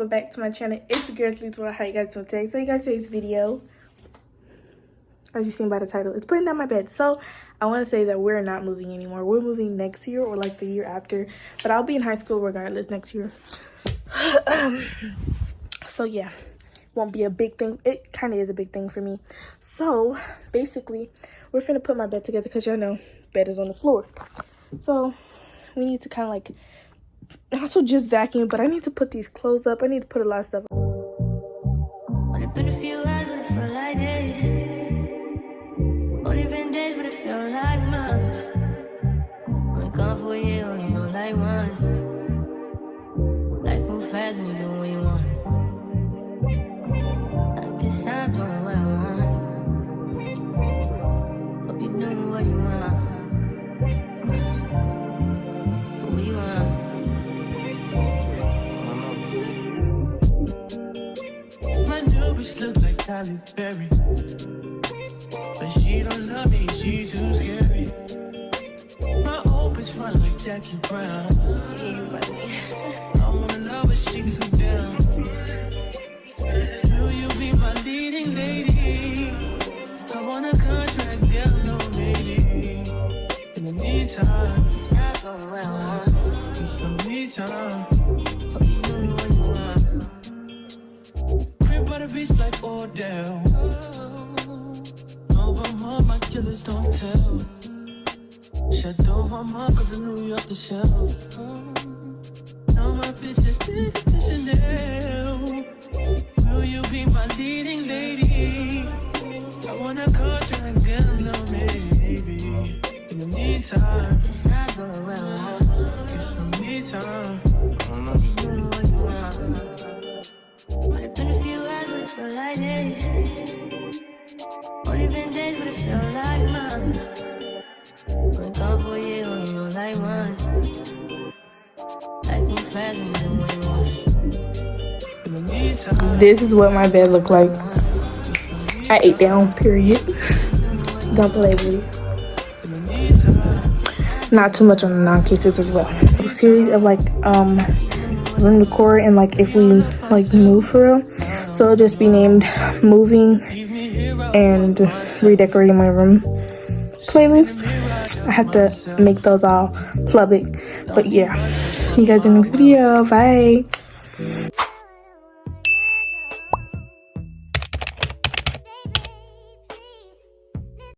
welcome back to my channel. It's the girl Sleeps World. How you guys doing today? So you guys, today's video, as you seen by the title, it's putting down my bed. So I want to say that we're not moving anymore. We're moving next year or like the year after, but I'll be in high school regardless next year. So yeah, won't be a big thing. It kind of is a big thing for me. So basically, we're finna put my bed together because y'all know bed is on the floor. So we need to kind of like also just vacuum, but I need to put these clothes up. I need to put a lot of stuff. Only been a few hours, but it felt like days. Only been days, but it felt like months. Only gone for a year, only know like once. Life moves fast when you do what you want. I guess I'm doing what I want. Hope you're doing what you want. What you want? My new bitch look like Halle Berry, but she don't love me, she too scary. My old bitch fun like Jackie Brown. I wanna love but she too down. Will you be my leading lady? I want a contract, girl, no maybe. In the meantime, Decide on what I want. it's some me time. Hope you're doing what you want. Crib by the beach like Odell. Over my killers don't tell. Shadow my cause I New York the shelf. Now my bitch is to Chanel. Will you be my leading lady? I want a contract, girl, no maybe. In the meantime, Decide on what I want. it's some me time. Hope you're doing what you want. Only been a few hours, but it felt like days. Only been days, but it felt like months. Only gone for a year, only know like once. Life moves fast when you do what you want. In the meantime, This is what my bed looked like. I ate down, period. Don't play with it. Not too much on the non-cases as well. A series of like room decor and like if we like move for real. So it'll just be named moving and redecorating my room playlist. I have to make those all public. But yeah, see you guys in the next video. Bye.